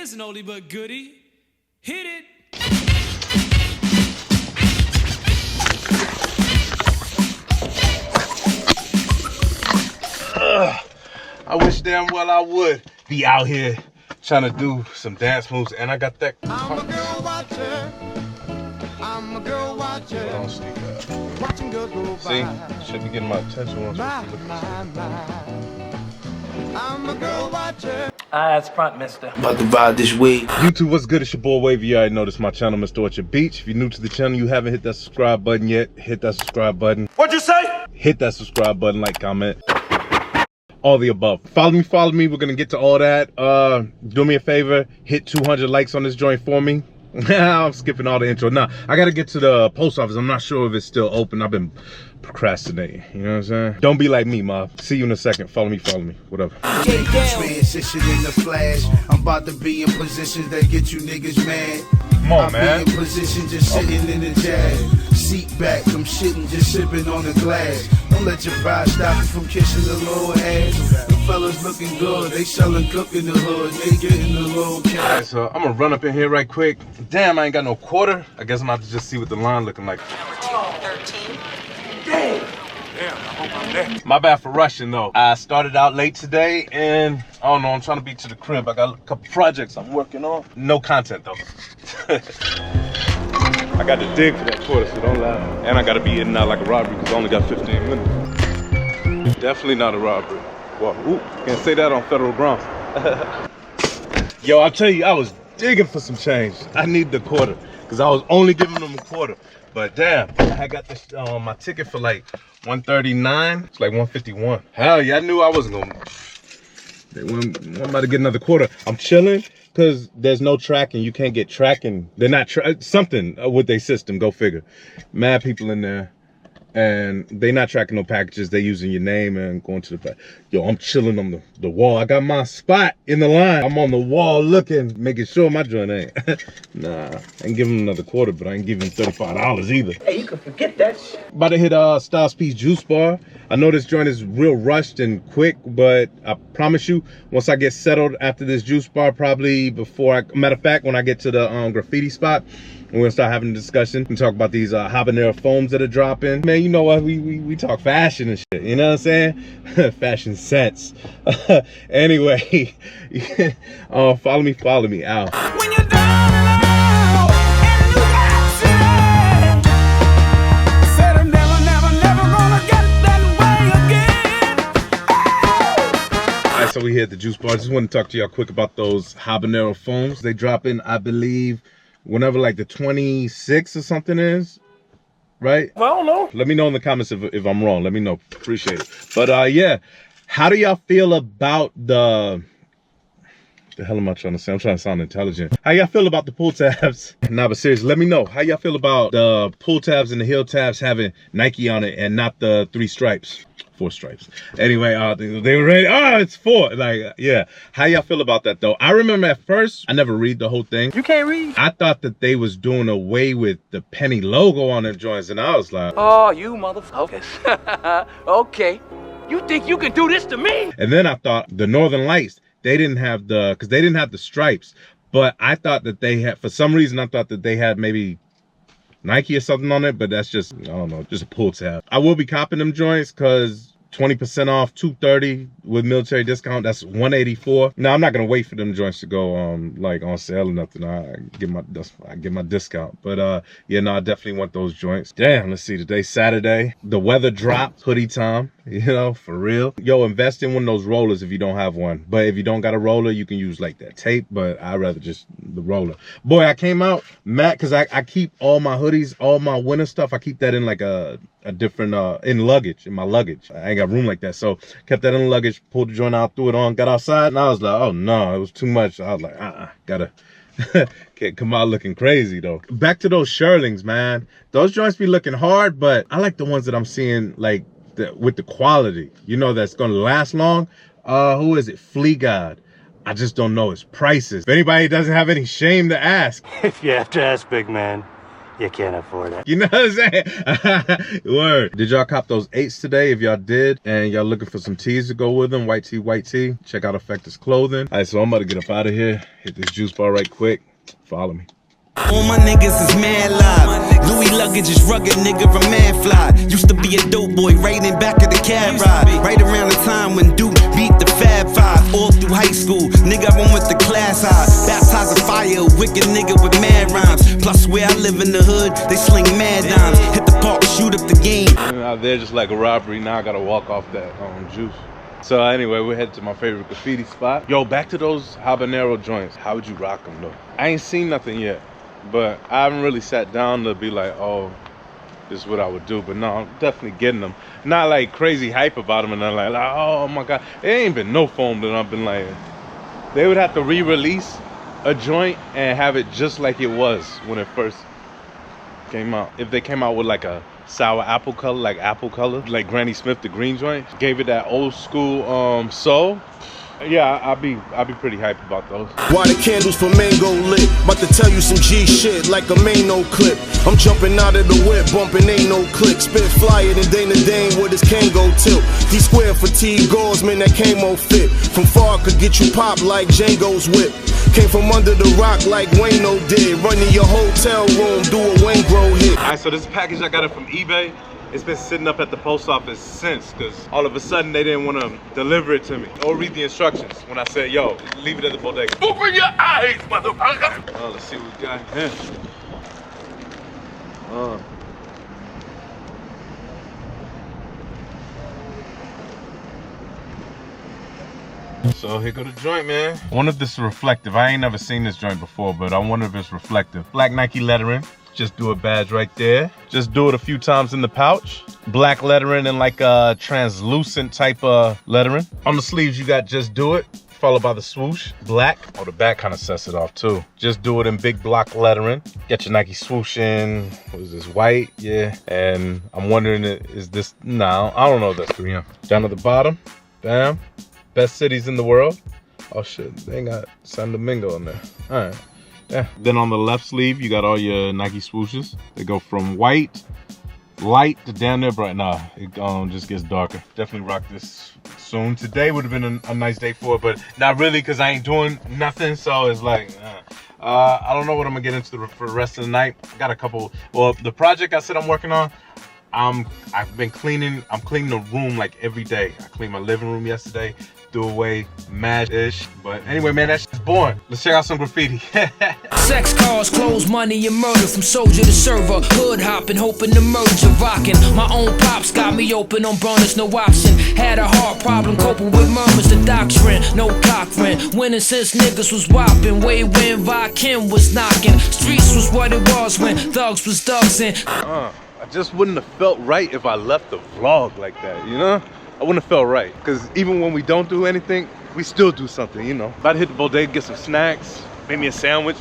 Here's an oldie but goodie. Hit it. I wish damn well I would be out here trying to do some dance moves, and I got that. I'm a girl watcher. I'm a girl watcher. Don't sleep that. Watching girls go by. See, should be getting my attention once My. I'm a girl watcher. Eyes front, mister. About to ride this wave. YouTube, what's good? It's your boy Wavy. You already know this is my channel, Mr. Orchard Beach. If you're new to the channel, you haven't hit that subscribe button yet, hit that subscribe button. What'd you say? Hit that subscribe button, like, comment. All the above. Follow me. We're gonna get to all that. Do me a favor, hit 200 likes on this joint for me. I'm skipping all the intro. Nah, I gotta get to the post office. I'm not sure if it's still open. I've been procrastinating. You know what I'm saying? Don't be like me, ma. See you in a second. Follow me. Whatever. Transition in the flash. I'm about to be in positions that get you niggas mad. Come on, man. I be in position just sitting in the jag. Seat back, I'm shitting, just sipping on the glass. Don't let your pride stop you from kissing the little ass. The fellas looking good, they selling cook in the hood, they getting the little cash. Alright, so I'm gonna run up in here right quick. Damn, I ain't got no quarter. I guess I'm gonna have to just see what the line looking like. Number 213. Damn, I hope I'm there. My bad for rushing though. I started out late today and I don't know, I'm trying to be to the crib. I got a couple projects I'm working on. No content though. I got to dig for that quarter, so don't lie. And I got to be in and out like a robbery because I only got 15 minutes. Definitely not a robbery. Well, ooh, can't say that on federal grounds. Yo, I'll tell you, I was digging for some change. I need the quarter because I was only giving them a quarter. But damn, I got this my ticket for like 139. It's like 151. Hell yeah, I knew I wasn't gonna. I'm about to get another quarter. I'm chilling because there's no tracking. You can't get tracking. They're not something with their system. Go figure. Mad people in there, and they not tracking no packages. They using your name and going to the back. Yo, I'm chilling on the wall. I got my spot in the line. I'm on the wall looking, making sure my joint ain't. Nah, I ain't giving him another quarter, but I ain't giving him $35 either. Hey, you can forget that shit. About to hit Styles Peace Juice Bar. I know this joint is real rushed and quick, but I promise you, once I get settled after this juice bar, probably before matter of fact, when I get to the graffiti spot, we're gonna start having a discussion and talk about these Habanero foams that are dropping. Man, you know what? We talk fashion and shit. You know what I'm saying? Fashion sense. Anyway, follow me. Out. When you're down and out, and you got shit, said I'm never gonna get that way again. All right, so we here at the juice bar. Just want to talk to y'all quick about those Habanero foams. They drop in, I believe, whenever like the 26th or something is, right? Well, I don't know. Let me know in the comments if I'm wrong. Let me know. Appreciate it. But yeah, how do y'all feel about the hell am I trying to say? I'm trying to sound intelligent. How y'all feel about the pull tabs? Nah, but seriously, let me know. How y'all feel about the pull tabs and the heel tabs having Nike on it and not the 4 stripes? Anyway, they were ready. Oh, it's 4. Like, yeah. How y'all feel about that though? I remember at first, I never read the whole thing. You can't read? I thought that they was doing away with the penny logo on their joints, and I was like, Oh, you motherfuckers. Okay. You think you can do this to me? and then I thought the Northern Lights, they didn't have because they didn't have the stripes, but I thought that they had, for some reason, I thought that they had maybe Nike or something on it, but that's just, I don't know, just a pull tab. I will be copping them joints because 20% off, $230 with military discount. That's $184. Now I'm not gonna wait for them joints to go like on sale or nothing. I get my discount. But yeah, no, I definitely want those joints. Damn, let's see. Today's Saturday. The weather dropped. Hoodie time. You know, for real. Yo, invest in one of those rollers if you don't have one. But if you don't got a roller, you can use like that tape. But I'd rather just the roller. Boy, I came out mad because I keep all my hoodies, all my winter stuff. I keep that in like a different in my luggage. I ain't got room like that, so kept that in the luggage, pulled the joint out, threw it on, got outside, and I was like, oh no, it was too much. I was like, gotta can't come out looking crazy though. Back to those Shirlings, man. Those joints be looking hard, but I like the ones that I'm seeing like with the quality, you know, that's gonna last long. Who is it? Flea God. I just don't know his prices. If anybody doesn't have any shame to ask. If you have to ask, big man, You can't afford it. You know what I'm saying? Word. Did y'all cop those 8s today? If y'all did, and y'all looking for some tees to go with them, white tee, check out Effectus Clothing. All right, so I'm about to get up out of here. Hit this juice bar right quick. Follow me. All my niggas is mad live. Louis luggage is rugged, nigga from Manfly. Used to be a dope boy right in back of the cab ride. Right around the time when Duke beat the Fab Five. All through high school, nigga I went with the class high. Baptized a fire, wicked nigga with mad rhymes. Plus where I live in the hood, they sling mad dimes. Hit the park, shoot up the game. Out there just like a robbery. Now I gotta walk off that juice. So anyway, we're headed to my favorite graffiti spot. Yo, back to those Habanero joints. How would you rock them though? I ain't seen nothing yet. But I haven't really sat down to be like, oh, this is what I would do. But no, I'm definitely getting them. Not like crazy hype about them and I'm like, oh my God. It ain't been no foam that I've been like, they would have to re-release a joint and have it just like it was when it first came out. If they came out with like a sour apple color, like Granny Smith, the green joint, gave it that old school soul. Yeah, I'll be pretty hyped about those. Why the candles for mango lit? About to tell you some G shit like a Mano clip. I'm jumping out of the whip, bumping ain't no click. Spit flyer than Dana Dane with his Kango tilt. D square fatigue gauze, man, that camo fit. From far could get you popped like Django's whip. Came from under the rock like Wayno did. Running your hotel room, do a Wayne Grow hit. Alright, so this package I got it from eBay. It's been sitting up at the post office since, because all of a sudden they didn't want to deliver it to me or read the instructions when I said, yo, leave it at the bodega. Open your eyes, motherfucker! Oh, let's see what we got here. So here go the joint, man. I wonder if this is reflective. I ain't never seen this joint before, but I wonder if it's reflective. Black Nike lettering. Just do a badge right there. Just do it a few times in the pouch. Black lettering and like a translucent type of lettering. On the sleeves, you got just do it, followed by the swoosh, black. Oh, the back kind of sets it off too. Just do it in big block lettering. Get your Nike swoosh in, what is this, white? Yeah, and I'm wondering, is this, no, I don't know if that's 3M. Down at the bottom, bam. Best cities in the world. Oh shit, they ain't got San Domingo in there. All right. Yeah. Then on the left sleeve, you got all your Nike swooshes. They go from white, light to down there bright. Nah, it just gets darker. Definitely rock this soon. Today would have been a nice day for it, but not really because I ain't doing nothing. So it's like, I don't know what I'm gonna get into for the rest of the night. I got a couple. Well, the project I said I'm working on, I've been cleaning. I'm cleaning the room like every day. I cleaned my living room yesterday. Threw away mad-ish. But anyway, man, that shit's boring. Let's check out some graffiti. Sex, cars, clothes, money, and murder. From soldier to server, hood hopping, hoping to merge and rocking. My own pops got me open on bonus, no option. Had a heart problem, coping with murmurs, the doctrine. No Cochran, winning since niggas was whopping. Way when Rakim was knocking. Streets was what it was when thugs was thugs and I just wouldn't have felt right if I left the vlog like that, you know? I wouldn't have felt right, because even when we don't do anything, we still do something, you know? About to hit the bodega, get some snacks, make me a sandwich,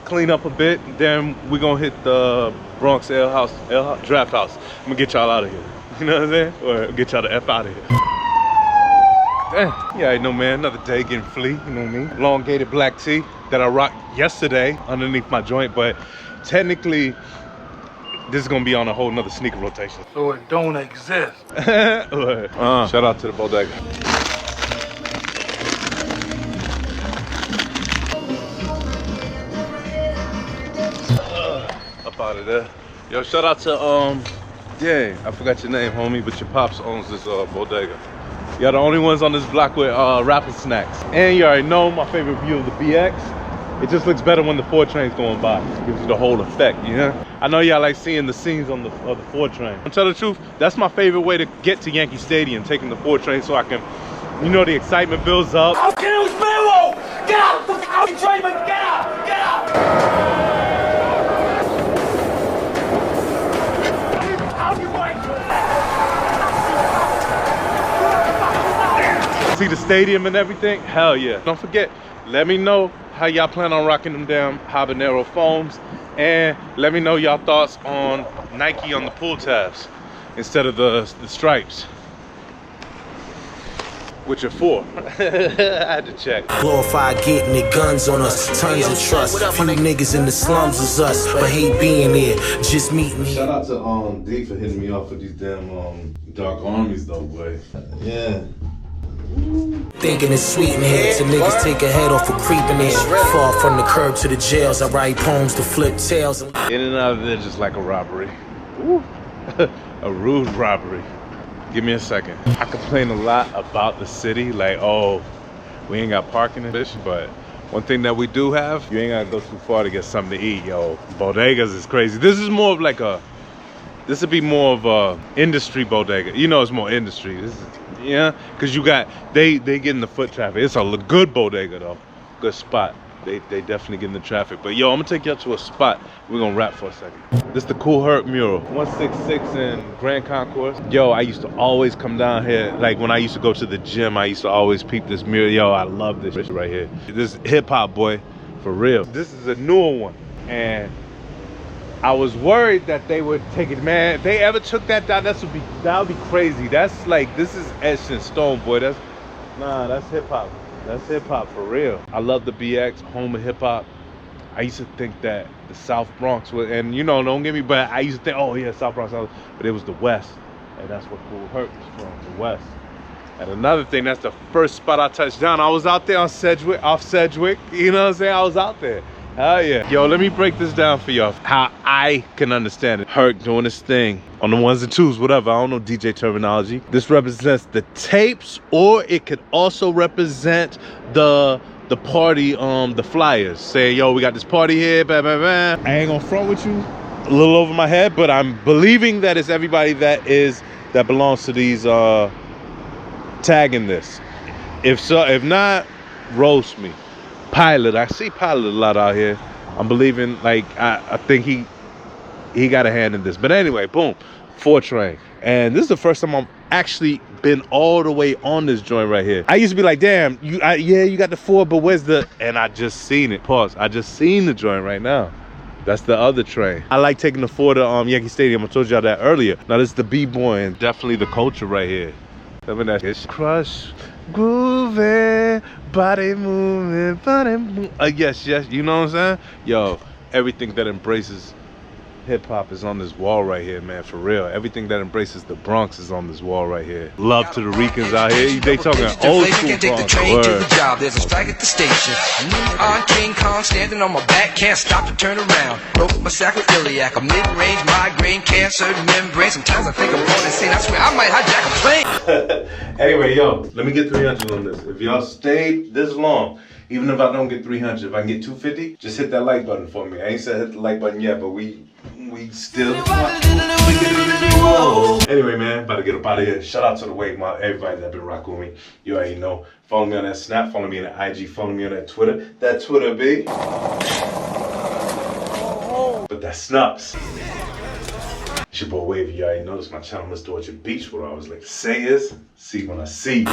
clean up a bit, then we're gonna hit the Bronx Draft House. I'm gonna get y'all out of here, you know what I'm saying? Or get y'all the F out of here. Damn, yeah, I know, man, another day getting flea, you know what I mean? Elongated black tee that I rocked yesterday underneath my joint, but technically, this is gonna be on a whole nother sneaker rotation. So it don't exist. Shout out to the bodega. Up out of there. Yo, shout out to yeah, I forgot your name, homie, but your pops owns this bodega. Y'all the only ones on this block with rapper snacks. And you already know my favorite view of the BX. It just looks better when the 4 train's going by. It gives you the whole effect, you know? I know y'all like seeing the scenes on the 4 train. To tell the truth, that's my favorite way to get to Yankee Stadium, taking the 4 train so I can, you know, the excitement builds up. Get out the fucking train, man! Get out! Get out! See the stadium and everything? Hell yeah. Don't forget, let me know how y'all plan on rocking them damn Habanero foams, and let me know y'all thoughts on Nike on the pull tabs instead of the stripes. What you're for. I had to check. Glorify getting it, guns on us, tons of trust. Few niggas in the slums is us, but hate being here, just meeting here. Shout out to D for hitting me off with these damn dark armies though, boy. Yeah. Thinking it's sweet in here till niggas take a head off for creeping in. Far from the curb to the jails, I write poems to flip tails. In and out of there just like a robbery. Woo. A rude robbery. Give me a second. I complain a lot about the city, like, oh, we ain't got parking and bitch, but one thing that we do have, you ain't gotta go too far to get something to eat, yo. Bodegas is crazy. This is more of like this would be more of a industry bodega. You know, it's more industry. This is, yeah, cause you got, they get in the foot traffic. It's a good bodega though, good spot. They definitely get in the traffic. But yo, I'm gonna take y'all to a spot. We're gonna rap for a second. This is the Cool Herc mural, 166 in Grand Concourse. Yo, I used to always come down here. Like when I used to go to the gym, I used to always peep this mural. Yo, I love this right here. This hip hop, boy, for real. This is a newer one, and I was worried that they would take it. Man, if they ever took that down, that would be crazy. That's like, this is etched in stone, boy. That's hip hop. That's hip hop for real. I love the BX, home of hip hop. I used to think that the South Bronx was, and you know, don't get me, but I used to think, oh yeah, South Bronx, but it was the West, and that's where Cool Herc was from, the West. And another thing, that's the first spot I touched down. I was out there on Sedgwick, off Sedgwick. You know what I'm saying? I was out there. Hell yeah. Yo, let me break this down for y'all, how I can understand it. Herc doing his thing on the ones and twos, whatever. I don't know DJ terminology. This represents the tapes, or it could also represent the party, the flyers. Saying, yo, we got this party here, blah, blah, blah. I ain't gonna front with you, a little over my head, but I'm believing that it's everybody that belongs to these tagging this. If so, if not, roast me. Pilot, I see Pilot a lot out here. I'm believing, like, I think he got a hand in this. But anyway, boom, 4 train. And this is the first time I've actually been all the way on this joint right here. I used to be like, damn, yeah, you got the 4, but where's the, and I just seen it. Pause. I just seen the joint right now. That's the other train. I like taking the 4 to Yankee Stadium. I told y'all that earlier. Now this is the B-boy, and definitely the culture right here. I mean, that's crush, grooving, body moving, body moving. Yes, you know what I'm saying? Yo, everything that embraces hip hop is on this wall right here, man, for real. Everything that embraces the Bronx is on this wall right here. Love to the Ricans out here. They talking old school Take the train to the job. There's a strike at the station. On King Kong standing on my back, can't stop to turn around. Broke my sacroiliac, a mid-range migraine, cancer membrane. Sometimes I think I'm going insane. I swear I might hijack a plane. Anyway, yo, let me get 300 on this. If y'all stayed this long, even if I don't get 300, if I can get 250, just hit that like button for me. I ain't said hit the like button yet, but we still. Anyway, man, about to get up out of here. Shout out to the wave, everybody that been rocking with me. You already know. Follow me on that Snap, follow me on that IG, follow me on that Twitter. That Twitter be. But that snaps. It's your boy Wavy. You already know this. My channel, Mr. Orchard Beach. What I always like to say is, see when I see you.